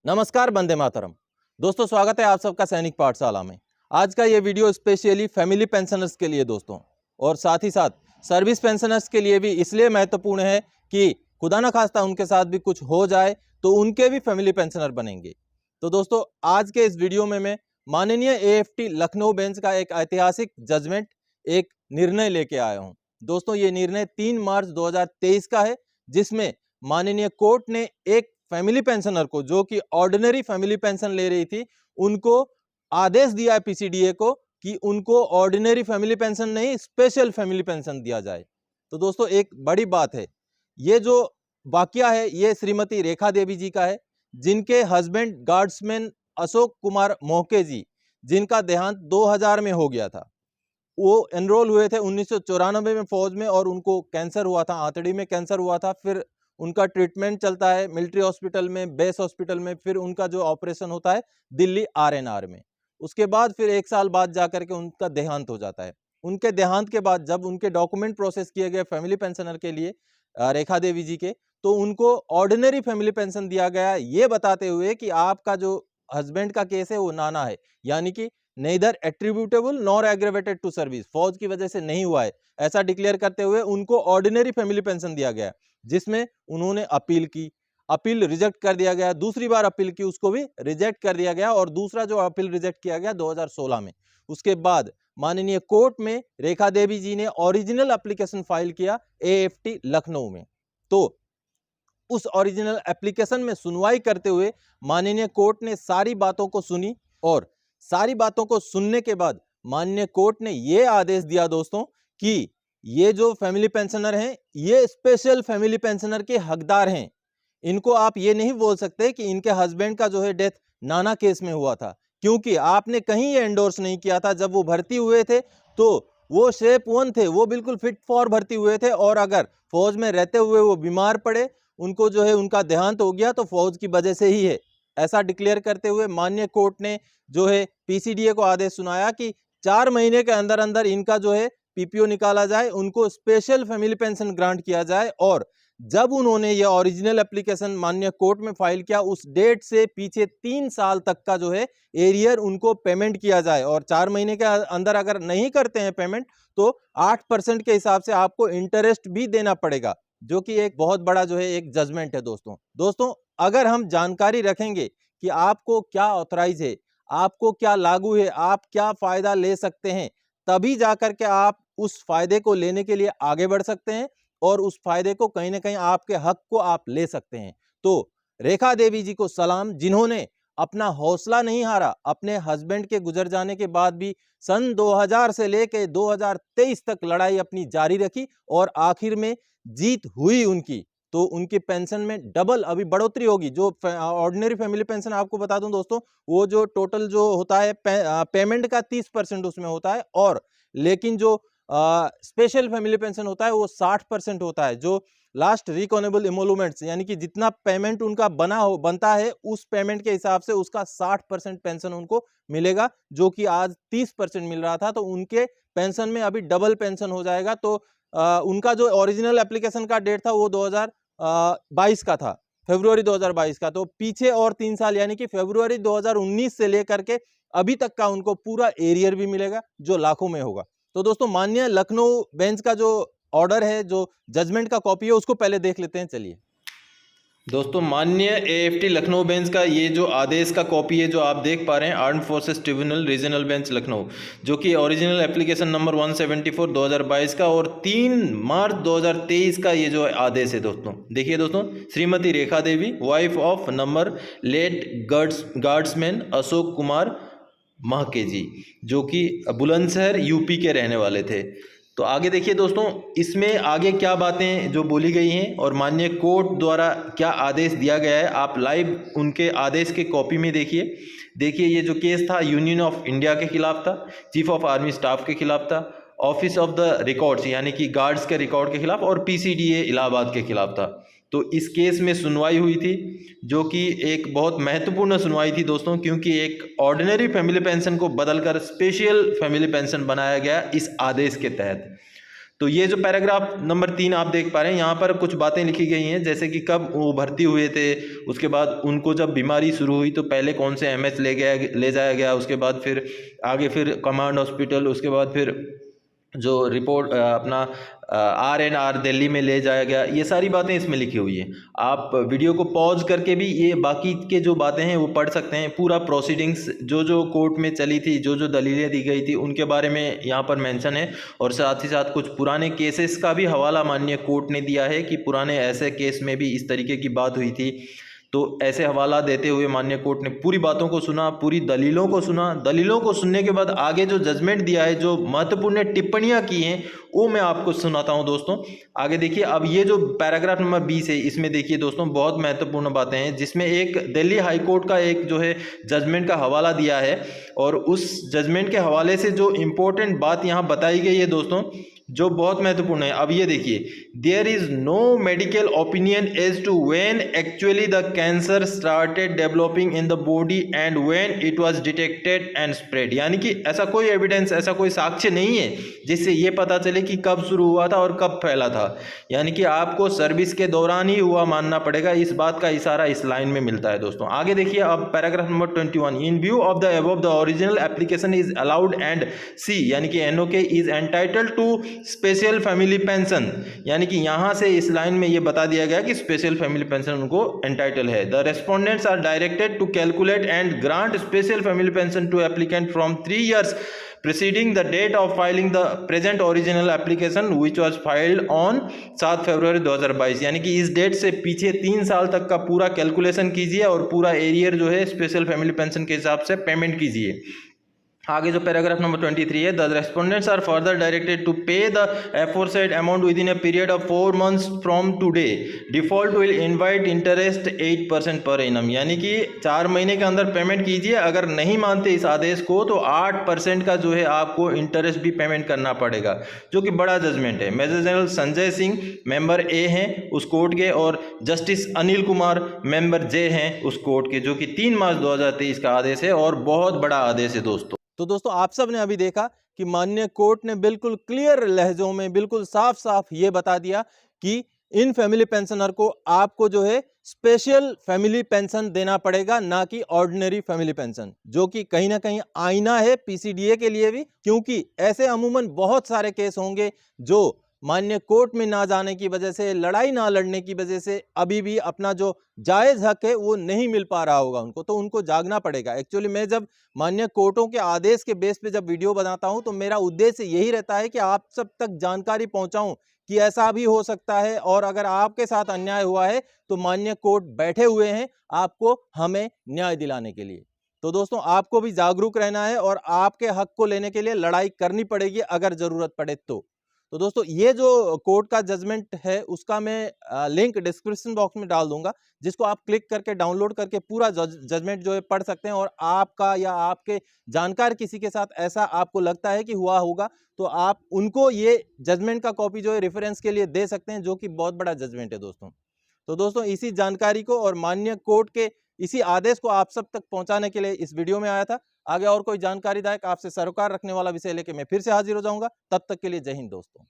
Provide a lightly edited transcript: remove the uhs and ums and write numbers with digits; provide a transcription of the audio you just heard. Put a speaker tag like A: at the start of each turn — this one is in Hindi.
A: नमस्कार, वंदे मातरम। दोस्तों, स्वागत है आप सबका सैनिक पाठशाला में। आज का ये वीडियो स्पेशली फैमिली पेंशनर्स के लिए दोस्तों, और साथ ही साथ सर्विस पेंशनर्स के लिए भी इसलिए महत्वपूर्ण है कि खुदा न खास्ता उनके साथ भी कुछ हो जाए तो उनके भी फैमिली पेंशनर बनेंगे। तो दोस्तों, आज के इस वीडियो में मैं माननीय एएफटी लखनऊ बेंच का एक ऐतिहासिक जजमेंट, एक निर्णय लेके आया हूँ। दोस्तों, ये निर्णय 3 मार्च 2023 का है, जिसमें माननीय कोर्ट ने एक फैमिली पेंशनर को, जो कि ऑर्डिनरी फैमिली पेंशन ले रही थी, उनको आदेश दिया है पीसीडीए को कि उनको ऑर्डिनरी फैमिली पेंशन नहीं, स्पेशल फैमिली पेंशन दिया जाए। तो दोस्तों, एक बड़ी बात है। ये जो वाकया है ये श्रीमती रेखा देवी जी का है, जिनके हस्बैंड गार्ड्समैन अशोक कुमार मोहके जी, जिनका देहांत 2000 में हो गया था। वो एनरोल हुए थे 1994 में फौज में, और उनको कैंसर हुआ था, आंतड़ी में कैंसर हुआ था। फिर उनका ट्रीटमेंट चलता है मिलिट्री हॉस्पिटल में, बेस हॉस्पिटल में, फिर उनका जो ऑपरेशन होता है दिल्ली आरएनआर में। उसके बाद फिर 1 साल बाद जाकर के उनका देहांत हो जाता है। उनके देहांत के बाद जब उनके डॉक्यूमेंट प्रोसेस किए गए फैमिली पेंशनर के लिए, रेखा देवी जी के, तो उनको ऑर्डिनरी फैमिली पेंशन दिया गया, ये बताते हुए कि आपका जो हस्बैंड का केस है वो नाना है, यानी कि neither attributable nor aggravated to service, फौज की वजह से नहीं हुआ है, ऐसा डिक्लेयर करते हुए उनको ऑर्डिनरी फैमिली पेंशन दिया गया, जिसमें उन्होंने अपील की। अपील रिजेक्ट कर दिया गया, दूसरी बार अपील की, उसको भी रिजेक्ट कर दिया गया, और दूसरा जो अपील रिजेक्ट किया गया 2016 में। उसके बाद माननीय कोर्ट में रेखा देवी जी ने ओरिजिनल एप्लीकेशन फाइल किया एएफटी लखनऊ में। तो उस ओरिजिनल एप्लीकेशन में सुनवाई करते हुए माननीय कोर्ट ने सारी बातों को सुनी, और सारी बातों को सुनने के बाद माननीय कोर्ट ने यह आदेश दिया दोस्तों कि ये जो फैमिली पेंशनर हैं, ये स्पेशल फैमिली पेंशनर के हकदार हैं। इनको आप ये नहीं बोल सकते कि इनके हस्बैंड का जो है डेथ नाना केस में हुआ था, क्योंकि आपने कहीं ये एंडोर्स नहीं किया था। जब वो भर्ती हुए थे तो वो शेप 1 थे, वो बिल्कुल फिट फॉर भर्ती हुए थे, और अगर फौज में रहते हुए वो बीमार पड़े, उनको जो है उनका देहांत हो गया, तो फौज की वजह से ही है, ऐसा डिक्लेयर करते हुए माननीय कोर्ट ने जो है पीसीडीए को आदेश सुनाया कि 4 महीने के अंदर अंदर इनका जो है पीपीओ निकाला जाए, उनको स्पेशल फैमिली पेंशन ग्रांट किया जाए। और जब उन्होंने ये ओरिजिनल एप्लीकेशन माननीय कोर्ट में फाइल किया, उस डेट से पीछे 3 साल तक का जो है एरियर उनको पेमेंट किया जाए, और 4 महीने के अंदर अगर नहीं करते हैं पेमेंट तो 8% के हिसाब से आपको इंटरेस्ट भी देना पड़ेगा, जो कि एक बहुत बड़ा जो है एक जजमेंट है दोस्तों, अगर हम जानकारी रखेंगे कि आपको क्या ऑथराइज है, आपको क्या लागू है, आप क्या फायदा ले सकते हैं, तभी जाकर के आप उस फायदे को लेने के लिए आगे बढ़ सकते हैं, और उस फायदे को कहीं ना कहीं आपके हक को आप ले सकते हैं। तो रेखा देवी जी को सलाम, जिन्होंने अपना हौसला नहीं हारा, अपने हस्बैंड के गुजर जाने के बाद भी सन 2000 से लेकर 2023 तक लड़ाई अपनी जारी रखी, और आखिर में जीत हुई उनकी। तो उनकी पेंशन में डबल अभी बढ़ोतरी होगी। जो ऑर्डिनरी फैमिली पेंशन, आपको बता दूं दोस्तों, वो जो टोटल जो होता है पेमेंट का 30% उसमें होता है, और लेकिन जो स्पेशल फैमिली पेंशन होता है वो 60% होता है। जो लास्ट रिकॉनेबल इमोलूमेंट्स, यानी कि जितना पेमेंट उनका बनता है, उस पेमेंट के हिसाब से उसका 60% पेंशन उनको मिलेगा, जो कि आज 30% मिल रहा था। तो उनके पेंशन में अभी डबल पेंशन हो जाएगा। तो उनका जो ओरिजिनल एप्लीकेशन का डेट था वो 2022 का था, फरवरी 2022 का। तो पीछे और 3 साल, यानी कि फरवरी 2019 से लेकर के अभी तक का उनको पूरा एरियर भी मिलेगा, जो लाखों में होगा। तो दोस्तों, माननीय लखनऊ बेंच का जो ऑर्डर है, जो जजमेंट का कॉपी है, उसको पहले देख लेते हैं। चलिए दोस्तों, माननीय एएफटी लखनऊ बेंच का ये जो आदेश का कॉपी है, जो आप देख पा रहे हैं, armed forces tribunal regional bench Lucknow, जो कि ओरिजिनल एप्लीकेशन नंबर 174 2022 का, और 3 मार्च 2023 का ये जो आदेश है दोस्तों। देखिए दोस्तों, Shrimati Rekha Devi, wife of number late guardsman Ashok Kumar Mahke ji, जो कि बुलंदशहर यूपी के रहने वाले थे। तो आगे देखिए दोस्तों, इसमें आगे क्या बातें जो बोली गई हैं और माननीय कोर्ट द्वारा क्या आदेश दिया गया है, आप लाइव उनके आदेश के कॉपी में देखिए ये जो केस था यूनियन ऑफ इंडिया के खिलाफ था, चीफ ऑफ आर्मी स्टाफ के खिलाफ था, ऑफिस ऑफ द रिकॉर्ड्स यानी कि गार्ड्स के रिकॉर्ड के खिलाफ, और पीसीडीए इलाहाबाद के खिलाफ था। तो इस केस में सुनवाई हुई थी, जो कि एक बहुत महत्वपूर्ण सुनवाई थी दोस्तों, क्योंकि एक ऑर्डिनरी फैमिली पेंशन को बदलकर स्पेशल फैमिली पेंशन बनाया गया इस आदेश के तहत। तो ये जो पैराग्राफ नंबर 3 आप देख पा रहे हैं, यहाँ पर कुछ बातें लिखी गई हैं, जैसे कि कब वो भर्ती हुए थे, उसके बाद उनको जब बीमारी शुरू हुई तो पहले कौन से एमएच ले जाया गया, उसके बाद फिर आगे फिर कमांड हॉस्पिटल, उसके बाद फिर जो रिपोर्ट अपना RNR दिल्ली में ले जाया गया। ये सारी बातें इसमें लिखी हुई है। आप वीडियो को पॉज करके भी ये बाकी के जो बातें हैं वो पढ़ सकते हैं। पूरा प्रोसीडिंग्स जो जो कोर्ट में चली थी, जो जो दलीलें दी गई थी, उनके बारे में यहाँ पर मेंशन है। और साथ ही साथ कुछ पुराने केसेस का भी हवाला माननीय कोर्ट ने दिया है कि पुराने ऐसे केस में भी इस तरीके की बात हुई थी। तो ऐसे हवाला देते हुए माननीय कोर्ट ने पूरी बातों को सुना, पूरी दलीलों को सुना। दलीलों को सुनने के बाद आगे जो जजमेंट दिया है, जो महत्वपूर्ण टिप्पणियां की हैं, वो मैं आपको सुनाता हूं दोस्तों। आगे देखिए, अब ये जो पैराग्राफ नंबर 20 है, इसमें देखिए दोस्तों बहुत महत्वपूर्ण बातें हैं, जिसमें एक दिल्ली हाई कोर्ट का एक जो है जजमेंट का हवाला दिया है। और उस जजमेंट के हवाले से जो इम्पोर्टेंट बात यहाँ बताई गई है दोस्तों, जो बहुत महत्वपूर्ण है। अब ये देखिए, there is no medical opinion as to when actually the cancer started developing in the body and when it was detected and spread. यानी कि ऐसा कोई एविडेंस, ऐसा कोई साक्ष्य नहीं है जिससे ये पता चले कि कब शुरू हुआ था और कब फैला था। यानी कि आपको सर्विस के दौरान ही हुआ मानना पड़ेगा। इस बात का इशारा इस लाइन में मिलता है दोस्तों। आगे देखिए, अब paragraph number 21, in view of the above the original application is allowed and see, यानी कि NOK is entitled to special family pension. यानी कि यहां से इस लाइन में ये बता दिया गया कि स्पेशल फैमिली पेंशन उनको एंटाइटल है। The respondents are directed to calculate and grant special family pension to applicant from 3 years preceding the date of filing the present original application which was filed on 7 फरवरी 2022। यानी कि इस डेट से पीछे 3 साल तक का पूरा कैलकुलेशन कीजिए और पूरा एरियर जो है स्पेशल फैमिली पेंशन के हिसाब से पेमेंट कीजिए। आगे जो पैराग्राफ नंबर 23 है, the respondents are further directed to pay the aforesaid amount within a period of 4 months from today. Default will invite interest 8% per annum. यानी कि 4 महीने के अंदर पेमेंट कीजिए। अगर नहीं मानते इस आदेश को तो 8% का जो है आपको इंटरेस्ट भी पेमेंट करना पड़ेगा, जो कि बड़ा जजमेंट है। Major general Sanjay Singh member A हैं उस कोर्ट के, और justice Anil Kumar member J हैं उस कोर्ट के, जो कि 3 मार्च 2023 का आदेश है और बहुत बड़ा आदेश है दोस्तों। तो दोस्तों, आप सब ने अभी देखा कि माननीय कोर्ट ने बिल्कुल क्लियर लहजों में, बिल्कुल साफ साफ ये बता दिया कि इन फैमिली पेंशनर को आपको जो है स्पेशल फैमिली पेंशन देना पड़ेगा, ना कि ऑर्डिनरी फैमिली पेंशन, जो कि कहीं ना कहीं आईना है PCDA के लिए भी। क्योंकि ऐसे अमूमन बहुत सारे केस होंगे जो माननीय कोर्ट में ना जाने की वजह से, लड़ाई ना लड़ने की वजह से अभी भी अपना जो जायज हक है वो नहीं मिल पा रहा होगा उनको, तो उनको जागना पड़ेगा। एक्चुअली मैं जब माननीय कोर्टों के आदेश के बेस पे जब वीडियो बनाता हूं तो मेरा उद्देश्य यही रहता है कि आप सब तक जानकारी पहुंचाऊं कि ऐसा भी हो सकता है, और अगर आपके साथ अन्याय हुआ है तो माननीय कोर्ट बैठे हुए हैं आपको हमें न्याय दिलाने के लिए। तो दोस्तों, आपको भी जागरूक रहना है और आपके हक को लेने के लिए लड़ाई करनी पड़ेगी अगर जरूरत पड़े तो दोस्तों, ये जो कोर्ट का जजमेंट है उसका मैं लिंक डिस्क्रिप्शन बॉक्स में डाल दूंगा, जिसको आप क्लिक करके डाउनलोड करके पूरा जजमेंट जो है पढ़ सकते हैं। और आपका या आपके जानकार किसी के साथ ऐसा आपको लगता है कि हुआ होगा तो आप उनको ये जजमेंट का कॉपी जो है रेफरेंस के लिए दे सकते हैं, जो कि बहुत बड़ा जजमेंट है दोस्तों। तो दोस्तों, इसी जानकारी को और माननीय कोर्ट के इसी आदेश को आप सब तक पहुंचाने के लिए इस वीडियो में आया था। आगे और कोई जानकारीदायक आपसे सरोकार रखने वाला विषय लेके मैं फिर से हाजिर हो जाऊंगा। तब तक के लिए जय हिंद दोस्तों।